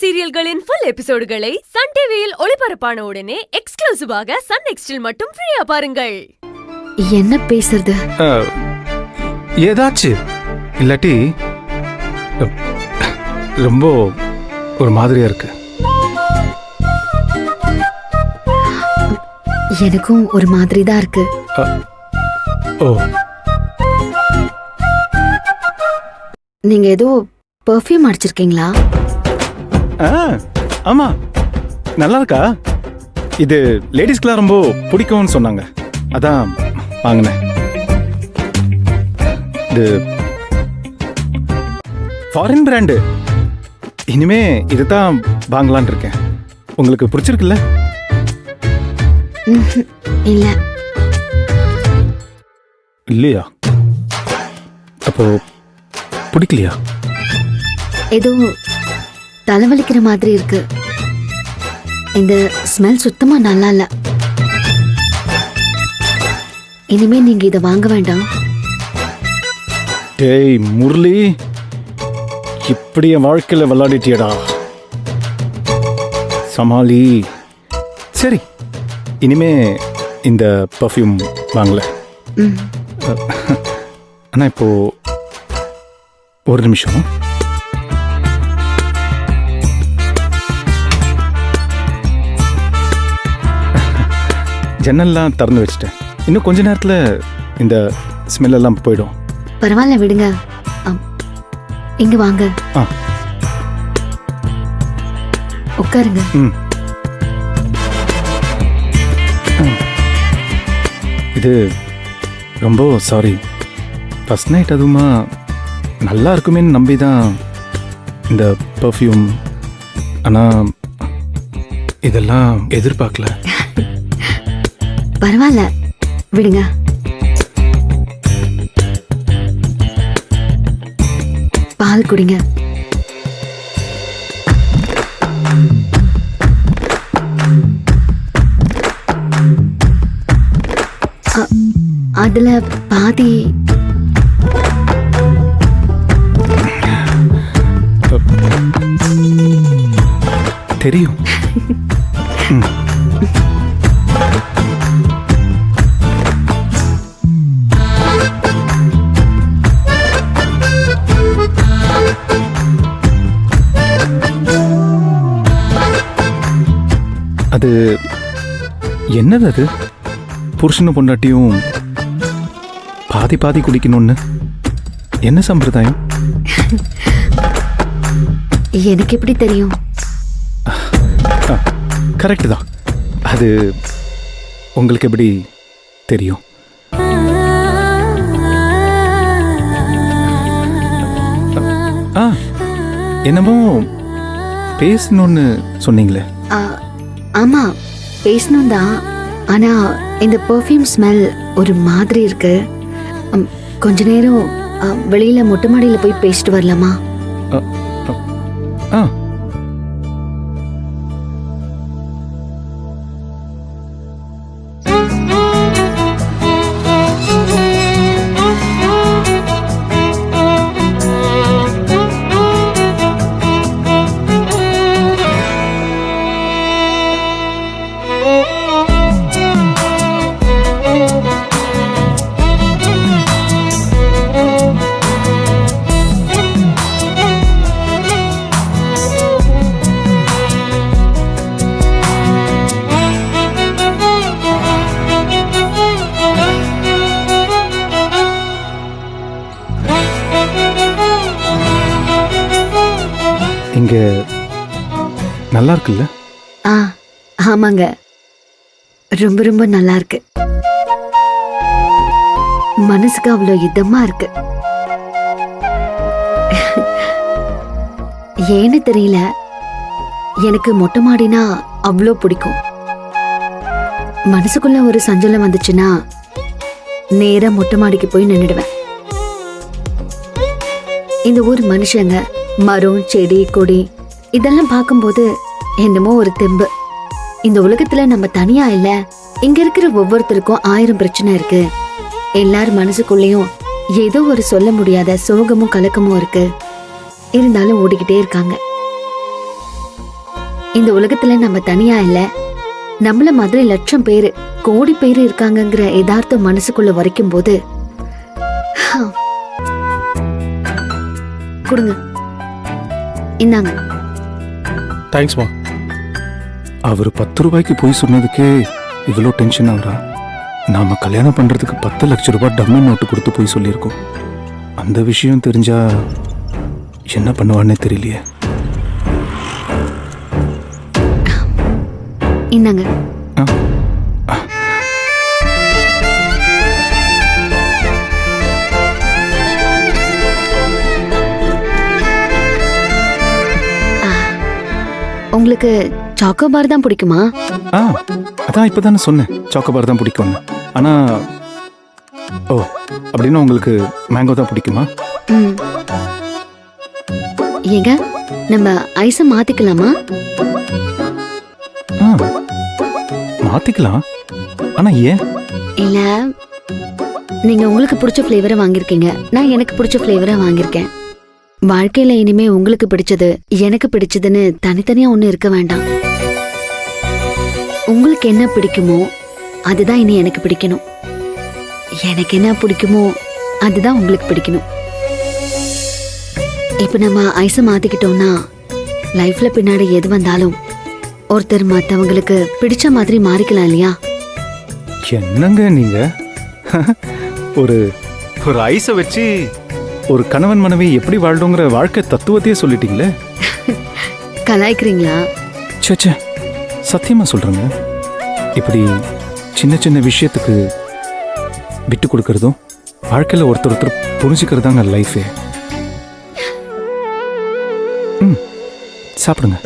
சீரியல்களின் full எபிசோடுகளை Sun டிவியில் ஒளிபரப்பான உடனே எக்ஸ்க்ளூசிவாக சன் நெக்ஸ்டில் மட்டும் ஃப்ரீயா பாருங்கள். என்ன பேசுறது? ஏதாச்சு இல்லாட்டி ரொம்ப ஒரு மாதிரியா இருக்கு. எனக்கும் ஒரு மாதிரி தான் இருக்கு. ஓ, நீங்க ஏதோ பெர்ஃப்யூம் அடிச்சிருக்கீங்களா? ஆமா, நல்லா இருக்கா? இது லேடிஸ்க்குலாம் ரொம்ப பிடிக்கும்னு சொன்னாங்க, அதான் வாங்கினேன். இது ஃபாரின் பிராண்டு. இனிமே இதுதான் வாங்கலான் இருக்கேன். உங்களுக்கு பிடிச்சிருக்குல்ல? இல்ல. இல்லையா? அப்போ பிடிக்கலையா? ஏதோ தலைவலிக்கிற மாதிரி இருக்கு. இந்த ஸ்மெல் சுத்தமா நல்லா இல்ல. இனிமே நீங்க இத வாங்க வேண்டாம். டேய் முரளி, இப்படி என் வாழ்க்கையில விளையாடிட்டியடா. சமாளி. சரி, இனிமே இந்த பர்ஃப்யூம் வாங்கல. ஆனா இப்போ ஒரு நிமிஷம். ஜன்னல்லாம் திறந்து வச்சுட்டேன். இன்னும் கொஞ்ச நேரத்துல இந்த ஸ்மெல் எல்லாம் போயிடும். பரவாயில்ல, விடுங்க. இங்க வாங்க, உட்காருங்க. இது ரொம்ப சாரி. ஃபர்ஸ்ட் நைட் அதுவுமா நல்லா இருக்குமேன்னு நம்பி தான் இந்த பர்ஃப்யூம். ஆனால் இதெல்லாம் எதிர்பார்க்கல. பரவாயில்ல, விடுங்க. பால் குடிங்க. அதுல பாதி தெரியும். அது என்னது? அது புருஷனும் பொண்டாட்டியும் பாதி பாதி குடிக்கணும்னு என்ன சம்பிரதாயம்? எனக்கு எப்படி தெரியும்? கரெக்ட் தான். அது உங்களுக்கு எப்படி தெரியும்? என்னமோ பேசணும்னு சொன்னீங்களே? ஆமா, பேசணும் தான். ஆனா இந்த பெர்ஃப்யூம் ஸ்மெல் ஒரு மாதிரி இருக்கு. கொஞ்ச நேரம் வெளியில மொட்டை மாடியில போய் பேசிட்டு வரலாமா? இங்க நல்லா இருக்குல்ல? ஆமாங்க, ரொம்ப ரொம்ப நல்லா இருக்கு. மனசுக்கு அவ்வளோ இதமா இருக்கு. ஏன்னு தெரியல, எனக்கு மொட்டை மாடினா அவ்வளோ பிடிக்கும். மனசுக்குள்ள ஒரு சஞ்சலம் வந்துச்சுன்னா நேரா மொட்டை மாடிக்கு போய் நின்னுடுவேன். இந்த ஊர் மனுஷங்க, மரம், செடி, கொடி இதெல்லாம் பார்க்கும்போது என்னமோ ஒரு தெம்பு. இந்த உலகத்துல நம்ம தனியா இல்ல. இங்க இருக்கிற ஒவ்வொருத்தருக்கும் 1000 பிரச்சனை இருக்கு. எல்லாரும் மனசுக்குள்ளேயும் ஏதோ ஒரு சொல்ல முடியாத சோகமும் கலக்கமும் இருக்கு. இருந்தாலும் ஓடிக்கிட்டே இருக்காங்க. இந்த உலகத்துல நம்ம தனியா இல்ல, நம்மள மாதிரி லட்சம் பேரு, கோடி பேரு இருக்காங்கங்கிற யதார்த்தம் மனசுக்குள்ள வரைக்கும் போது கொடுங்க, இந்தாங்க. தேங்க்ஸ்மா. அவர் 10 ரூபாய்க்கு போய் சொன்னதுக்கே இவ்வளோ டென்ஷன் ஆகுறா. நாம கல்யாணம் பண்றதுக்கு 10 லட்சம் ரூபாய் டம்மி நோட்டு கொடுத்து போய் சொல்லியிருக்கோம். அந்த விஷயம் தெரிஞ்சா என்ன பண்ணுவான்னே தெரியலையே. இந்தாங்க. ஆ, உங்களுக்கு சாக்கோபார் தான் பிடிக்குமா? ஆ, அதான் இப்பதானே சொன்னேன் சாக்கோபார் தான் பிடிக்கும்னு. ஆனா ஓ, அப்படின்னா உங்களுக்கு மேங்கோ தான் பிடிக்குமா? ம். ஏங்க, நம்ம ஐஸ மாத்திக்கலாமா? ஆ, மாத்திக்கலாம். ஆனா ஏன்? இல்ல, நீங்க உங்களுக்கு பிடிச்ச ஃப்ளேவரை வாங்கியிருக்கீங்க, நான் எனக்கு பிடிச்ச ஃப்ளேவரை வாங்கியிருக்கேன். வாழ்க்கையில இனிமே உங்களுக்கு பிடிச்சது எனக்கு பிடிச்சதுன்னு தனித்தனியா ஒண்ணு இருக்க வேண்டாம். உங்களுக்கு என்ன பிடிக்குமோ அதுதான் இனி எனக்கு பிடிக்கணும். எனக்கு என்ன பிடிக்குமோ அதுதான் உங்களுக்கு பிடிக்கணும். இப்ப நம்ம ஐஸ மாத்திக்கிட்டோம்னா லைஃப்ல பின்னாடி எது வந்தாலும் ஒருத்தர் மத்தவங்களுக்கு பிடிச்ச மாதிரி மாறிக்கலாம் இல்லையா? என்னங்க நீங்க ஒரு ஒரு ஐஸை வச்சு ஒரு கணவன் மனைவி எப்படி வாழ்றோங்கிற வாழ்க்கை தத்துவத்தையே சொல்லிட்டீங்களே. கலாய்க்கிறீங்களா? சே, சத்தியமா சொல்றேங்க. இப்படி சின்ன சின்ன விஷயத்துக்கு விட்டு கொடுக்கறதும் வாழ்க்கையில ஒருத்தர் புரிஞ்சுக்கிறதாங்க லைஃபே. ம், சாப்பிடுங்க.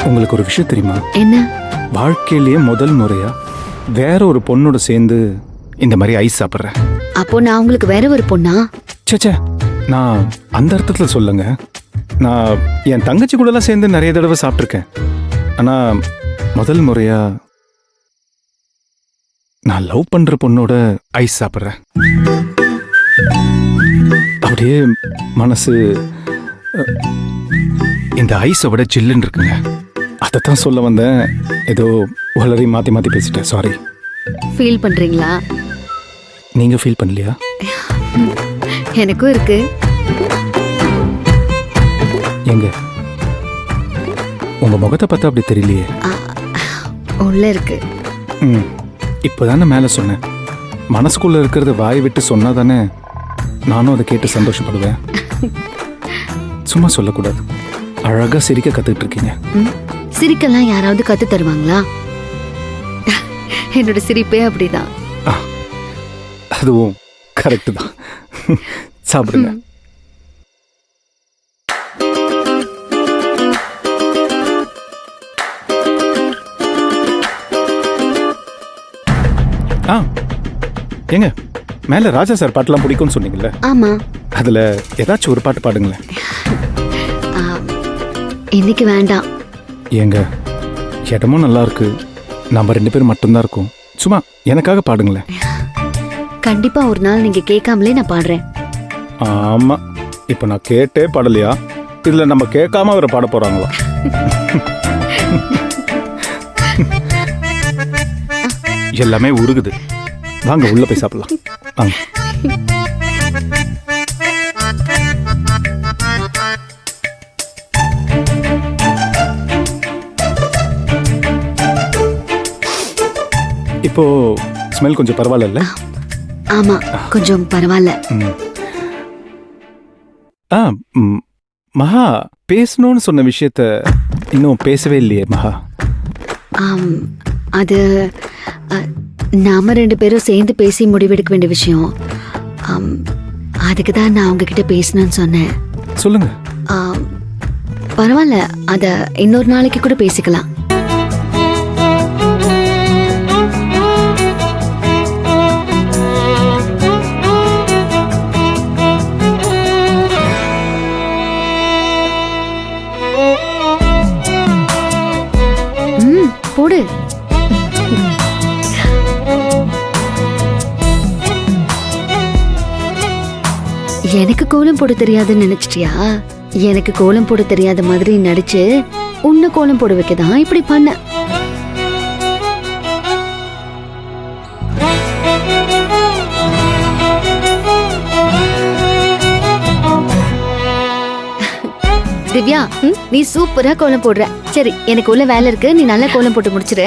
உங்களுக்கு ஒரு விஷயம் தெரியுமா? என்ன? வாழ்க்கையிலேயே முதல் முறையா வேற ஒரு பொண்ணோட சேர்ந்து இந்த மாதிரி ஐஸ் சாப்பிட்றேன். அப்போ நான் உங்களுக்கு வேற ஒரு பொண்ணா? சே, நான் அந்த அர்த்தத்துல சொல்லுங்க. நான் என் தங்கச்சி கூடலாம் சேர்ந்து நிறைய தடவை சாப்பிட்ருக்கேன். ஆனா முதல் முறையா நான் லவ் பண்ற பொண்ணோட ஐஸ் சாப்பிட்றேன். அப்படியே மனசு இந்த ஐஸை விட ஜில்லுன்னு இருக்குங்க. அதைத்தான் சொல்ல வந்தேன். ஏதோ வளரி மாத்தி மாத்தி பேசிட்டேன், சாரி. ஃபீல் பண்றீங்களா? நீங்க ஃபீல் பண்ணலையா? எனக்கும் இருக்கு. எங்க உங்க முகத்தை பார்த்தா அப்படி தெரியலையே. உள்ள இருக்கு. ம், இப்போதானே மேலே சொன்னேன். மனசுக்குள்ள இருக்கிறத வாய் விட்டு சொன்னா தானே நானும் அதை கேட்டு சந்தோஷப்படுவேன். சும்மா சொல்லக்கூடாது. அழகா சிரிக்க கத்துக்கிட்டு இருக்கீங்க. சிரிக்கலாம் யாராவது கத்து தருவாங்களா? என்னோட சிரிப்பே அப்படிதான். அதுவும் கரெக்டு தான். சாப்பிடுங்க. ஆ, ஏங்க மேல ராஜா சார் பாட்டுலாம் பிடிக்கும்னு சொன்னீங்கல்ல? ஆமா. அதுல ஏதாச்சும் ஒரு பாட்டு பாடுங்களேன். இன்னைக்கு வேண்டாம். ஏங்க இடமும் நல்லா இருக்கு, நம்ம 2 பேரும் மட்டும்தான் இருக்கோம். சும்மா எனக்காக பாடுங்களேன். கண்டிப்பா ஒரு நாள் நீங்க கேட்காமலே நான் பாடுறேன். ஆமா, இப்ப நான் கேட்டே பாடலையா? இதுல நம்ம கேட்காம அவரை பாட போறாங்களா? எல்லாமே உருகுது. வாங்க உள்ள போய் சாப்பிடலாம். வாங்க. இப்போ ஸ்மெல் கொஞ்சம் பரவாயில்ல? ஆமா, கொஞ்சம் பரவாயில்ல. மகா, பேசணும்னு சொன்ன விஷயத்த இன்னும் பேசவே இல்லையே மகா. அது நாம 2 பேரும் சேர்ந்து பேசி முடிவெடுக்க வேண்டிய விஷயம். அதுக்கு தான் நான் உங்ககிட்ட பேசணும்னு சொன்னேன். சொல்லுங்க. பரவாயில்ல, அத இன்னொரு நாளைக்கு கூட பேசிக்கலாம். போடு. எனக்கு கோலம் போட தெரியாதுன்னு நினைச்சிட்டியா? எனக்கு கோலம் போட தெரியாத மாதிரி நடிச்சு உன்னை கோலம் போட வைக்கதான் இப்படி பண்ண. திவ்யா, நீ சூப்பரா கோலம் போடுற. சரி, எனக்கு உள்ள வேலை இருக்கு, நீ நல்லா கோலம் போட்டு முடிச்சிரு.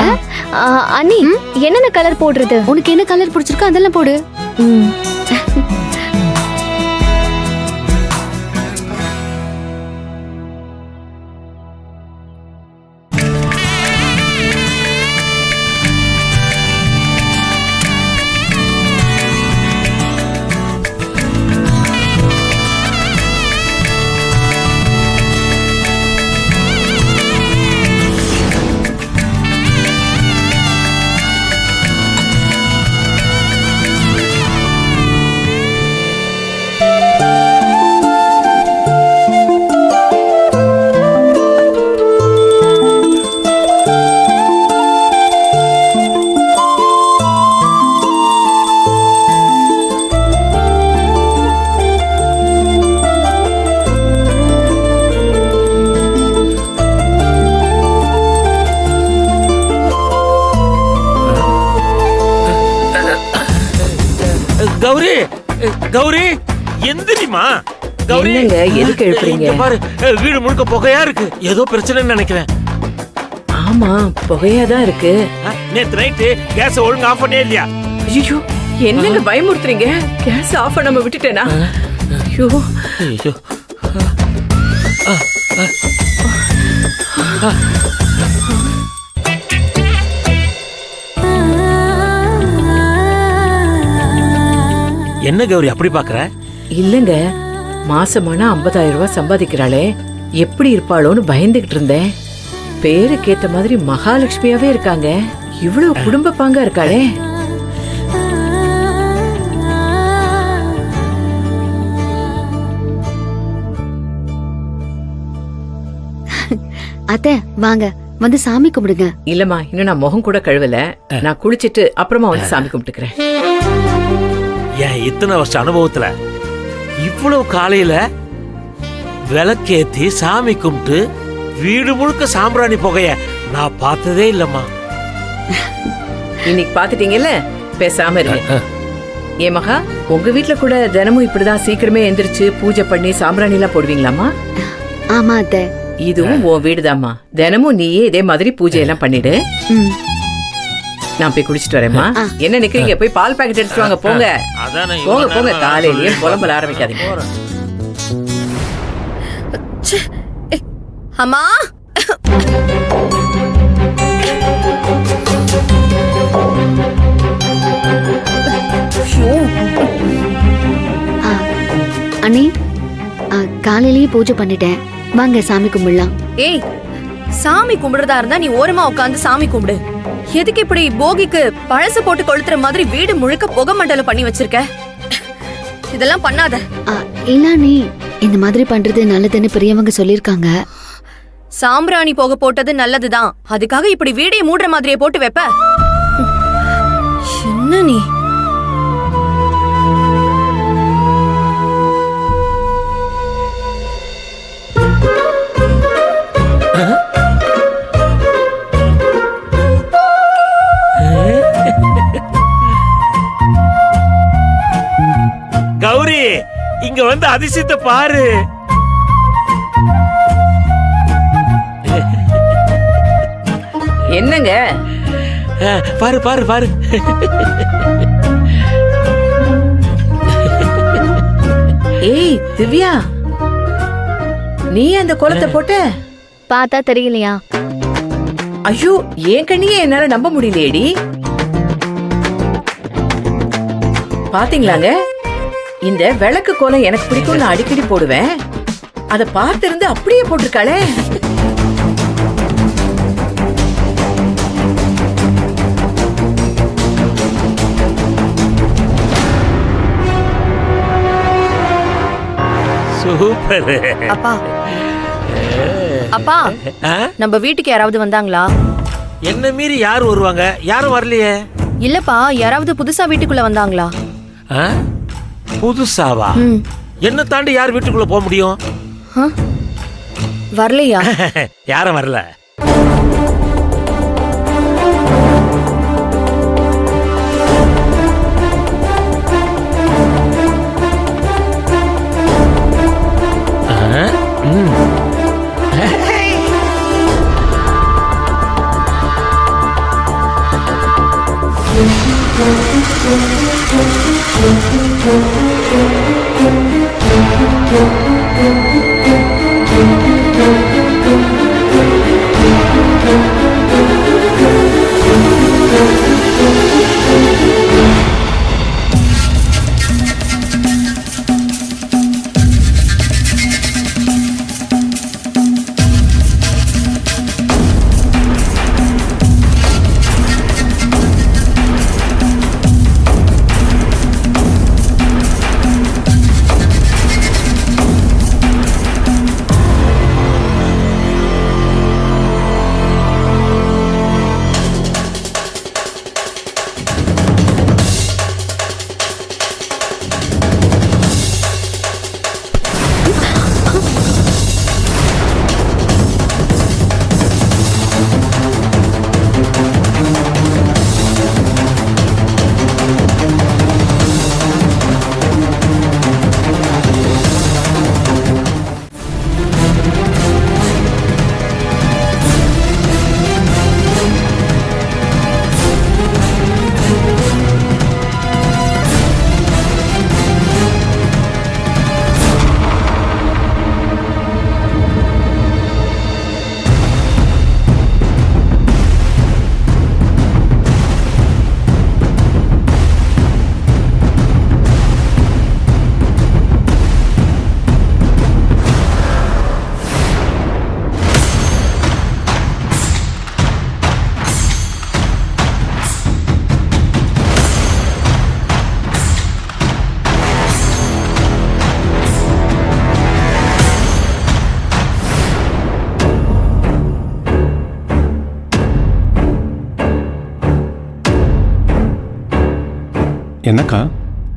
அண்ணி, என்னென்ன கலர் போடுறது? உனக்கு என்ன கலர் பிடிச்சிருக்கோ அதெல்லாம் போடு. கௌரி, கௌரி எந்திரிமா. கௌரி, எதுக்கு எழுப்புறீங்க? பாரு, வீடு முழுக்க புகையா இருக்கு. ஏதோ பிரச்சனைன்னு நினைக்கிறேன். ஆமா, புகையாதான் இருக்கு. நேத்து நைட்டு கேஸ் ஒழுங்கா ஆஃப் பண்ணே இல்லையா? ஐயோ, என்னங்க பயமுறுத்துறீங்க? கேஸ் ஆஃப் பண்ணாம விட்டுட்டேனா? ஐயோ ஐயோ. என்ன கௌரி அப்படி பாக்குற? இல்லங்க, மாசமானா 50,000 ரூபாய் சம்பாதிக்கிறாளே, எப்படி இருப்பாளோன்னு பயந்துகிட்டு இருந்தேன். பேருக்கு ஏத்த மாதிரி மகாலட்சுமியாவே இருக்காங்க. இவ்வளவு குடும்ப பாங்கா இருக்காளே. அத்தை, வாங்க வந்து சாமி கும்பிடுங்க. இல்லம்மா, இன்னும் நான் முகம் கூட கழுவல. நான் குளிச்சிட்டு அப்புறமா வந்து சாமி கும்பிட்டுக்கிறேன். ஏன் இத்தனை வருஷ அனுபவத்துல இவ்வளவு காலையில விளக்கேத்தி சாமி கும்பிட்டு வீடு முழுக்க சாம்பிராணி புகைய நான் பார்த்ததே இல்லம்மா. இன்னைக்கு பாத்துட்டீங்கல்ல, பேசாம இருங்க. ஏ மகா, உங்க வீட்டுல கூட தினமும் இப்படிதான் சீக்கிரமே எந்திரிச்சு பூஜை பண்ணி சாம்பிராணி எல்லாம் போடுவீங்களாமா? ஆமா அத்தை. இதுவும் உன் வீடுதாம்மா. தினமும் நீயே இதே மாதிரி பூஜை எல்லாம் பண்ணிடு. நான் போய் குடிச்சிட்டு வரேம்மா. என்ன நிக்கிறீங்க? போய் பால் பாக்கெட் எடுத்துட்டு வாங்க. போங்க போங்க போங்க. காலையிலேயே புலம்பல ஆரம்பிக்காதீங்க. அம்மா, அண்ணி, காலையிலேயே பூஜை பண்ணிட்டேன், வாங்க சாமி கும்பிடலாம். ஏய், சாமி கும்பிடுறதா இருந்தா நீ ஓரமா உட்காந்து சாமி கும்பிடு. எதுக்கு இப்படி போகிக்கு பழசு போட்டு கொளுத்துற மாதிரி வீடு முழுக்க புகை மண்டலம் பண்ணி வச்சிருக்க? இதெல்லாம் பண்ணாத. இல்ல நீ இந்த மாதிரி பண்றது நல்லதுன்னு பெரியவங்க சொல்லிருக்காங்க. சாம்பிராணி போக போட்டது நல்லதுதான். அதுக்காக இப்படி வீடை மூடுற மாதிரியே போட்டு வைப்ப? என்ன நீ? கௌரி, இங்க வந்து அதிசயத்தை பாரு. என்னங்க? பாரு பாரு பாரு. ஏய் திவ்யா, நீ அந்த கோலத்தை போட்ட? பார்த்தா தெரியலையா? ஐயோ, என் கண்ணியே என்னால நம்ப முடியலையேடி. பாத்தீங்களாங்க, இந்த விளக்கு கோலம் எனக்கு பிடிக்கும், நான் அடிக்கடி போடுவேன். அத பார்த்திருந்து அப்படியே போட்டிருக்காளே. சூப்பர். அப்பா அப்பா ஆ? நம்ம வீட்டுக்கு யாராவது வந்தாங்களா? என்ன மீறி யாரு வருவாங்க? யாரும் வரலையே. இல்லப்பா, யாராவது புதுசா வீட்டுக்குள்ள வந்தாங்களா? ஆ? புதுசாவா? ம். என்ன தாண்டி யார் வீட்டுக்குள்ள போக முடியும்? ஆ? வரலையா? யாரும் வரல. ஆ? ம். என்னக்கா,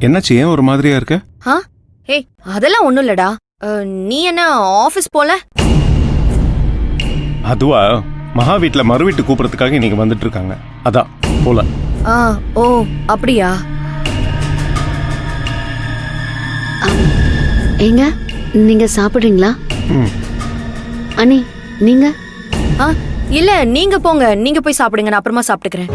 என்னாச்சு? ஏன் ஒரு மாதிரியா இருக்க? ஆ? ஏய், அதெல்லாம் ஒண்ணும் இல்லடா. நீ என்ன ஆபீஸ் போல? அதுவா, மகா வீட்டுல மறு வீட்டு கூப்பிடறதுக்காக இன்னைக்கு வந்துட்டு இருக்காங்க, அதான் போல. ஆ, ஓ அப்படியா? ஏங்க, நீங்க சாப்பிடுறீங்களா? ம். அண்ணி, நீங்க? ஆ, இல்ல நீங்க போங்க, நீங்க போய் சாப்பிடுங்க, நான் அப்புறமா சாப்பிட்டுக்கிறேன்.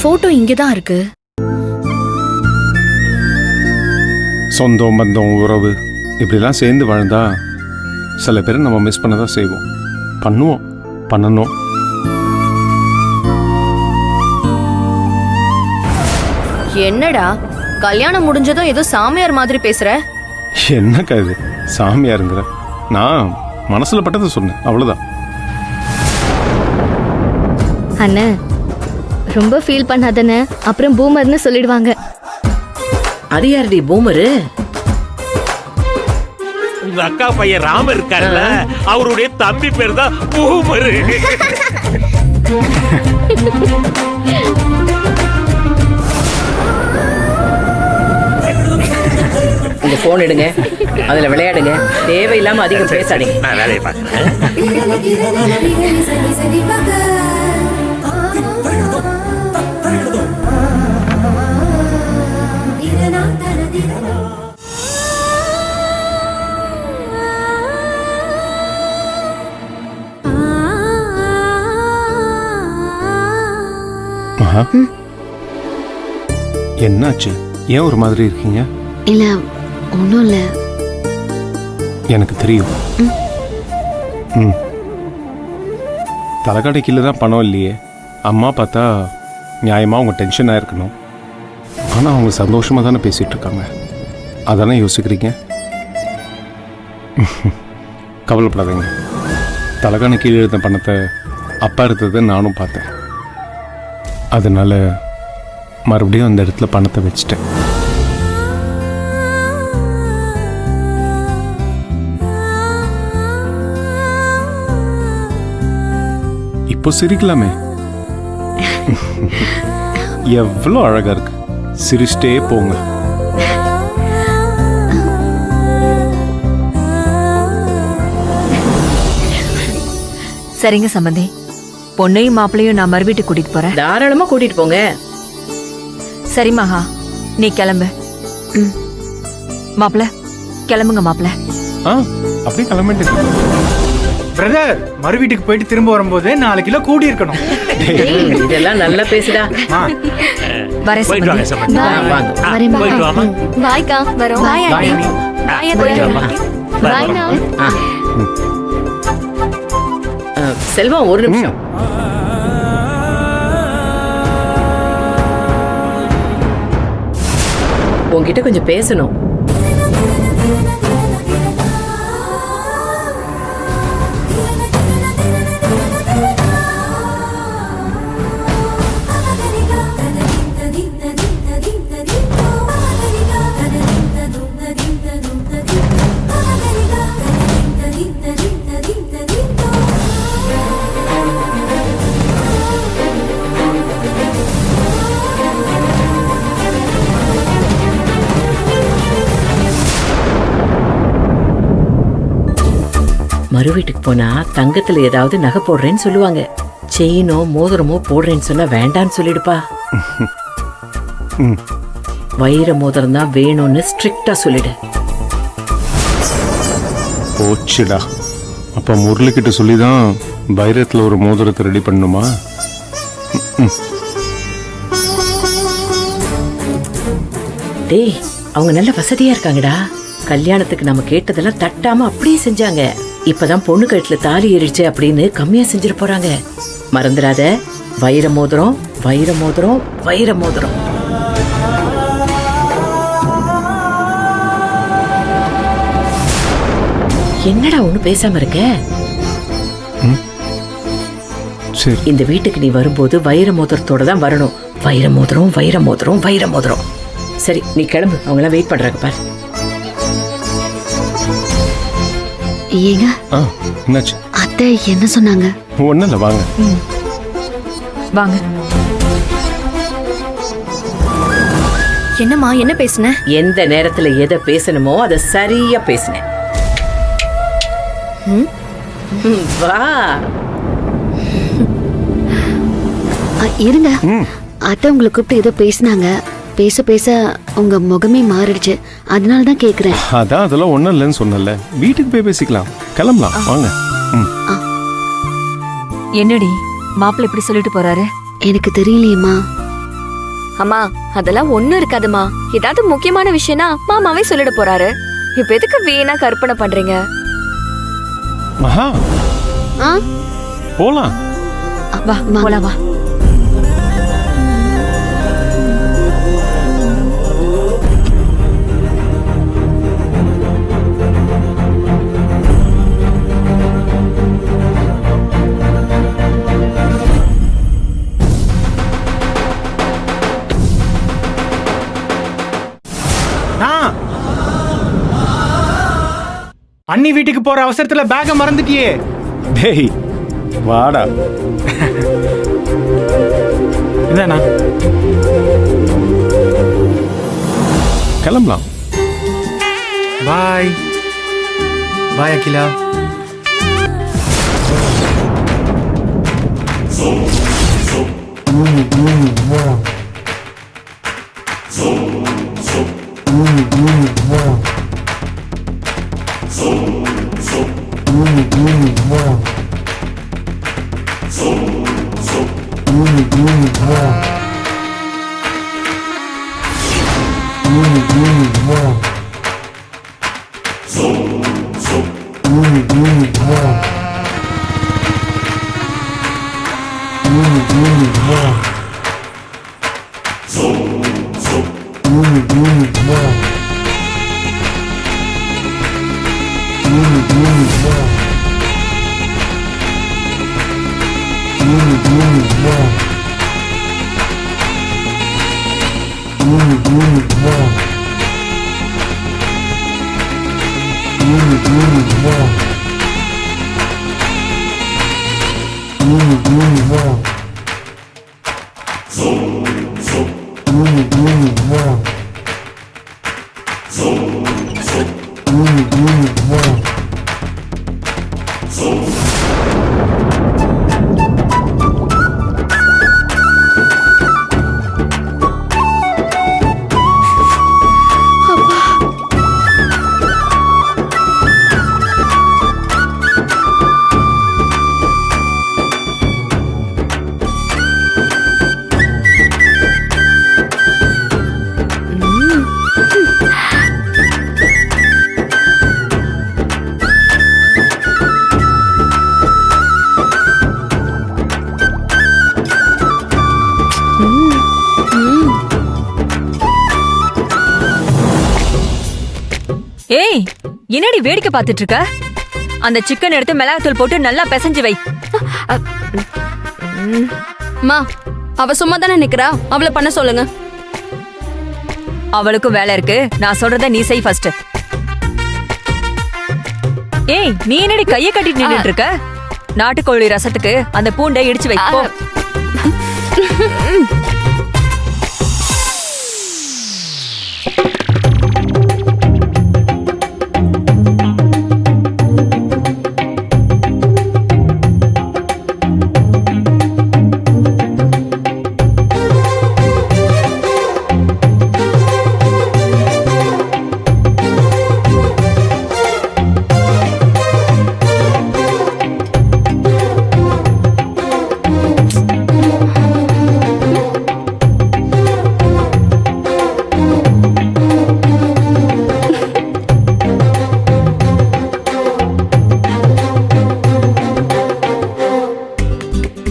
போட்டோ இங்கதான் இருக்கு. சொந்தம் பந்தம் உறவு இப்படிலாம் சேர்ந்து வாழ்ந்தா சில பேரை நம்ம மிஸ் பண்ண தான் செய்வோம். பண்ணணும். என்னடா கல்யாணம் முடிஞ்சதும் ஏதோ சாமியார் மாதிரி பேசுற? என்னக்கா இது சாமியாருங்கிற? நான் மனசுல பட்டதை சொன்னேன், அவ்வளவுதான். அண்ணே ரொம்ப ஃபீல் பண்ணாதண்ணே, அப்புறம் பூமர்னு சொல்லிடுவாங்க. அது யாருடி பூமரு? உங்க அக்கா பையன் ராமர் இருக்காருல்ல, அவருடைய தம்பி பேர் தான் பூமரு. உங்க போன் எடுங்க, அதுல விளையாடுங்க, தேவையில்லாம அதிகம் பேசாதீங்க. நான் வேலையை பார்க்கிறேன். மகா, என்னாச்சு? ஏன் ஒரு மாதிரி இருக்கீங்க? இல்ல ஒன்றும் இல்லை. எனக்கு தெரியும். தலைக்கடை கீழே தான் பணம் இல்லையே. அம்மா பார்த்தா நியாயமாக அவங்க டென்ஷனாக இருக்கணும். ஆனால் அவங்க சந்தோஷமாக தானே பேசிகிட்டு இருக்காங்க. அதானே யோசிக்கிறீங்க. கவலைப்படாதீங்க. தலைக்கான கீழே எழுந்த பணத்தை அப்பா எடுத்ததை நானும் பார்த்தேன். அதனால மறுபடியும் அந்த இடத்துல பணத்தை வச்சுட்டேன். இப்போ சிரிக்கலாமே. எவ்வளோ அழகா இருக்கு. சிரிச்சிட்டே போங்க. சரிங்க சம்பந்தி, பொண்ணையும் மாப்பிளையும் நான் மறுவீட்டுக்கு கூட்டிட்டு போறேன். தாராளமா கூட்டிட்டு போங்க. சரி மகா, நீ கிளம்பு. மாப்பிள கிளம்புங்க மாப்பிள. அப்படியே கிளம்பிட்டு பிரதர், மறு வீட்டுக்கு போயிட்டு திரும்ப வரும்போது 4 கிலோ கூடி இருக்கணும். இதெல்லாம் நல்லா பேசுடா. வரேன் போயிட்டு வாங்க சம்பந்தி. சம்பந்தி. வரேன் போயிட்டு வாமா. பாய்க்கா. வரோம். Bye aunty. பாய் போயிட்டு வாமா. பாய்ண்ணா. செல்வம் ஒரு நிமிஷம். உன்கிட்ட கொஞ்சம் பேசணும். மறு வீட்டுக்கு போனா தங்கத்துல ஏதாவது நகை போடுறேன்னு சொல்லுவாங்க. செயினோ மோதிரமோ போடுறேன்னு சொன்னா வேண்டான்னு சொல்லிடுப்பா. வைர மோதிரம் தான் வேணும்னு ஸ்ட்ரிக்டா சொல்லிடு. போச்சுடா. அப்ப முரளிக்கிட்ட சொல்லிதான் வைரத்துல ஒரு மோதிரத்தை ரெடி பண்ணுமா? டேய், அவங்க நல்ல வசதியா இருக்காங்கடா. கல்யாணத்துக்கு நம்ம கேட்டதெல்லாம் தட்டாம அப்படியே செஞ்சாங்க. இப்பதான் பொண்ணு கழுத்துல தாலி ஏறிடுச்சு அப்படின்னு கம்மியா செஞ்சிட போறாங்க. மறந்துடாத, வைர மோதிரம், வைர மோதிரம், வைர மோதிரம். என்னடா ஒண்ணு பேசாம இருக்க? இந்த வீட்டுக்கு நீ வரும்போது வைர மோதிரத்தோட தான் வரணும். வைர மோதிரம், வைர மோதிரம், வைர மோதிரம். சரி, நீ கிளம்பு. அவங்க எல்லாம் வெயிட் பண்றாங்க பாரு. ஏங்க என்னாச்சு? அத்தை என்ன சொன்னாங்க? ஒன்னும் இல்ல, வாங்க. வாங்க. என்னம்மா, என்ன பேசுன? எந்த நேரத்துல எதை பேசணுமோ அதை சரியா பேசினேன். வா. இருங்க, அத்தை உங்களை கூப்பிட்டு ஏதோ பேசினாங்க. பேச பேச உங்க முகமே மாறிடுச்சு. அதனால தான் கேக்குறேன். அதான் அதெல்லாம் ஒன்றும் இல்லைன்னு சொன்னல. வீட்டுக்கு போய் பேசிக்கலாம். கிளம்பலாம், வாங்க. என்னடி மாப்பிள்ளை இப்படி சொல்லிட்டு போறாரு? எனக்கு தெரியலையேம்மா. அம்மா அதெல்லாம் ஒண்ணும் இருக்காதுமா. ஏதாவது முக்கியமான விஷயம்னா மாமாவே சொல்லிட போறாரு. இப்ப எதுக்கு வீணா கற்பனை பண்றீங்க? மகா ஆ போலாம். வா போலாம் வா. அண்ணி வீட்டுக்கு போற அவசரத்துல பேக மறந்துட்டியே. டேய் வாடா. இதானா? கிளம்பலாம். பாய் பாய் அகிலா. ஏய் என்னடி வேடிக்கை பார்த்துட்டு இருக்க? அந்த சிக்கன் எடுத்து மிளகாத்தூள் போட்டு நல்லா பிசைஞ்சு வை. மா அவ சும்மா தானே நிக்கிறா, அவளை பண்ண சொல்லுங்க. அவளுக்கும் வேலை இருக்கு. நான் சொல்றத நீ செய் ஃபர்ஸ்ட். ஏய் நீ என்னடி கையை கட்டிட்டு நின்னுட்டு இருக்க? நாட்டுக்கோழி ரசத்துக்கு அந்த பூண்டை இடிச்சு வை போ.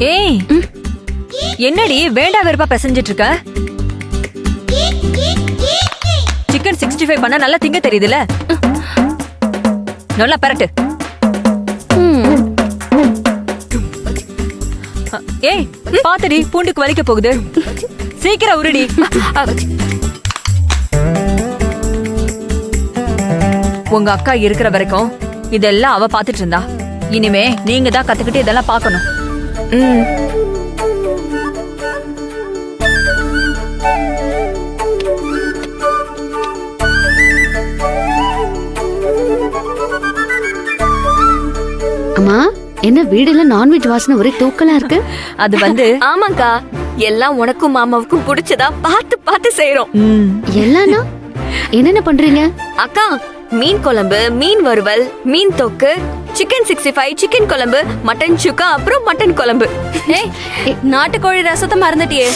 ஏய் என்னடி வேண்டா வெறுப்பா பிசைஞ்சிட்டு இருக்க? சிக்கன் 65 பண்ண நல்லா திங்க தெரியுதுல? நல்லா பரட்டு. ஏய் பாத்துடி பூண்டுக்கு வலிக்க போகுது. சீக்கிரம் உருடி. உங்க அக்கா இருக்கிற வரைக்கும் இதெல்லாம் அவ பாத்துட்டு இருந்தா. இனிமே நீங்க தான் கத்துக்கிட்டு இதெல்லாம் பாக்கணும். அம்மா என்ன வீடெல்லாம் நான்வெஜ் வாசனை ஒரே தூக்கலா இருக்கு. அது வந்து ஆமாக்கா, எல்லாம் உனக்கும் மாமாவுக்கும் பிடிச்சதா பார்த்து பார்த்து செய்யறோம். எல்லாம்னா என்னென்ன பண்றீங்க? அக்கா, மீன் குழம்பு, மீன் வறுவல், மீன் தொக்கு, சிக்கன் 65, சிக்கன் குழம்பு, மட்டன் சுக்கா, அப்புறம் மட்டன் குழம்பு. நாட்டுக்கோழி ரசத்தை மறந்துட்டியே.